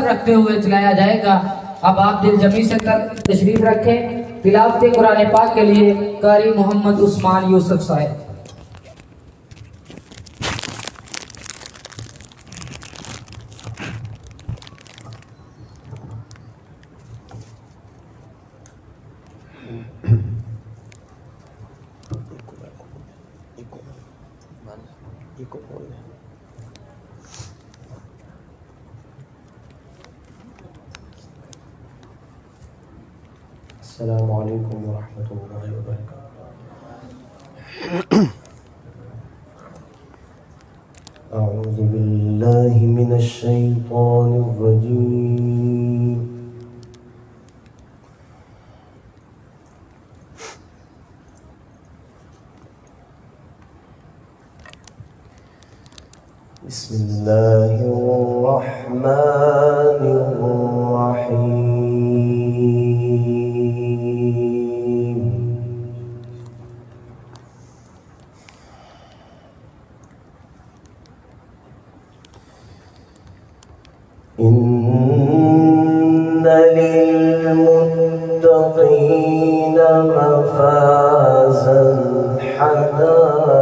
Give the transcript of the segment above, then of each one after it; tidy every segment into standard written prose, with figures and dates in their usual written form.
रखते हुए चलाया जाएगा। अब आप दिल जमी से तशरीफ रखें। तिलावत कुरान पाक के लिए कारी मोहम्मद उस्मान यूसुफ साहब। السلام عليكم ورحمة الله وبركاته. أعوذ بالله من الشيطان الرجيم. بسم الله الرحمن الرحيم. إن للمتقين مفازا حدائق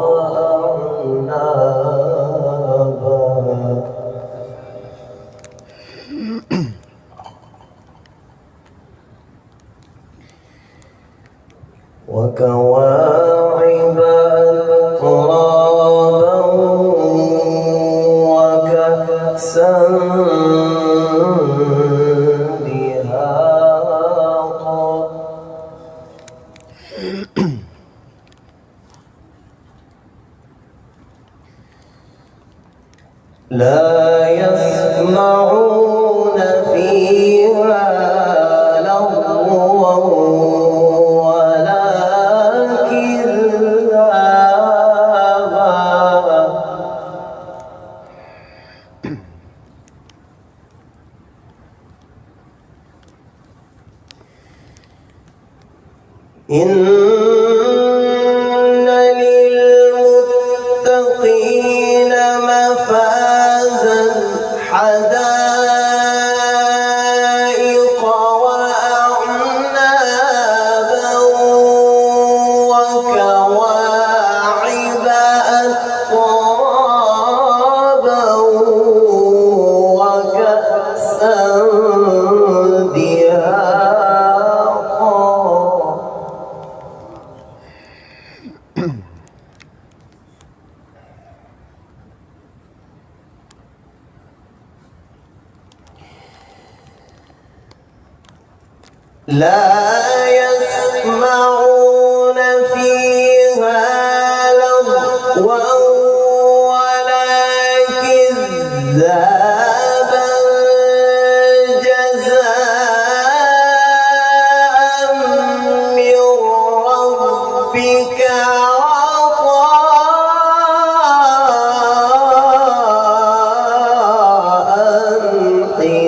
وأعنابا وكواعب أترابا وكأسا دهاقا لا يسمعون فيها لغوا ولا كذابا إن للمتقين مفازا حدائق وأعنابا وكواعب أترابا وكأسا دهاقا لا يسمعون فيها لغوا ولا كذابا جزاء من ربك عطاء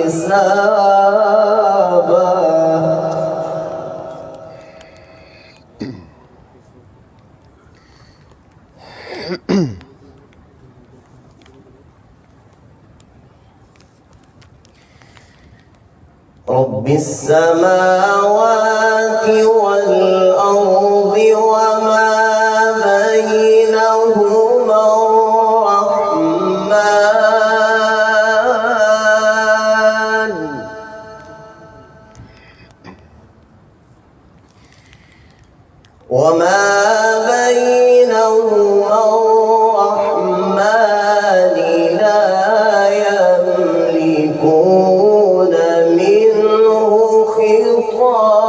حسابا. رب السماوات والأرض وما بينهما الرحمن وما بينهما الرحمن لا يملكون منه خطابا.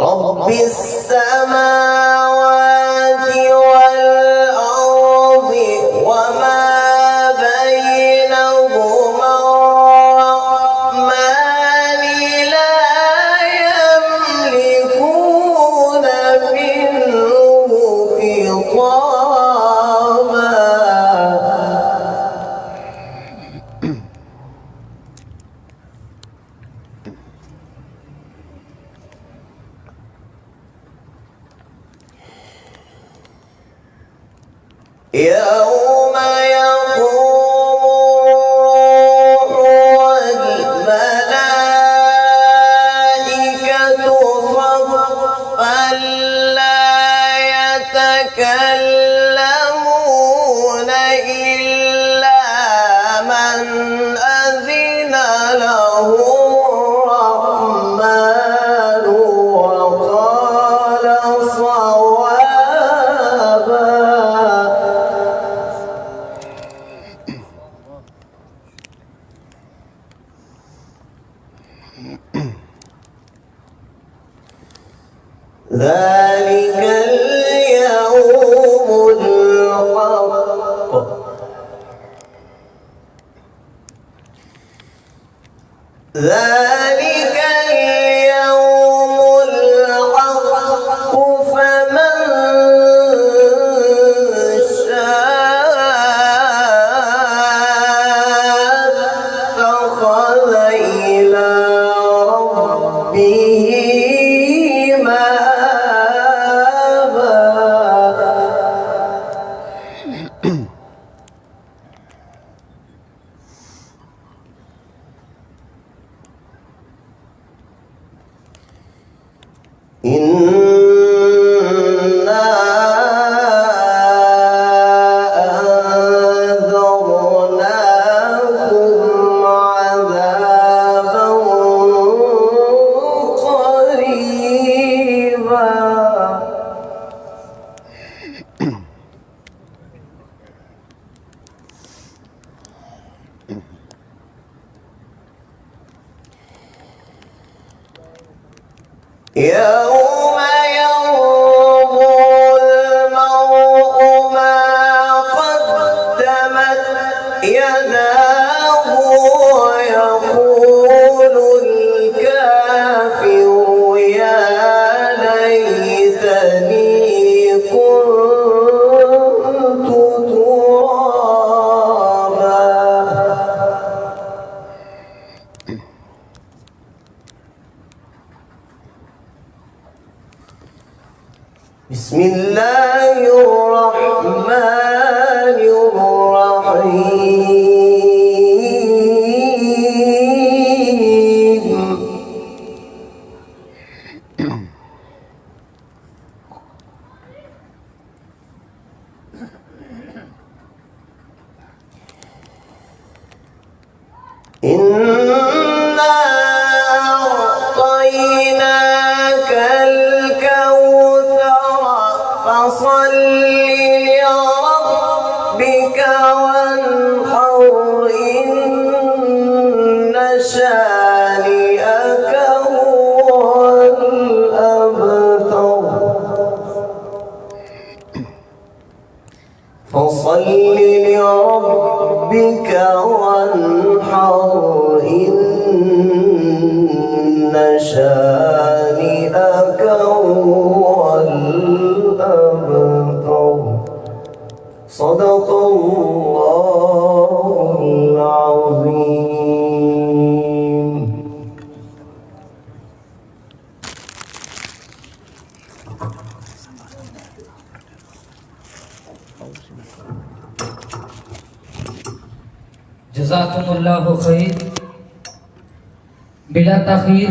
رب السماوات والأرض وما بينهما الرحمن لا يملكون يوم يقوم الروح والملائكة صفا لا يتكلمون إلا من أذن له الرحمن وقال صوابا. ذلك اليوم الحق ذلك اليوم الحق فمن شاء اتخذ إلى ربه مآبا. إنا أنذرناكم عذابا قريبا. يوم ينظر المرء ما قدمت يداه ويقول الكافر يا ليتني كنت ترابا. بسم الله الرحمن الرحيم. إنا أعطيناك الكوثر فصل لربك وانحر إن شانئك هو الأبتر. فصل لربك وانحر إن شانئك هو الأبتر. صدق الله العظيم. जज़ाकुमुल्लाहु खैर। बिला तखीर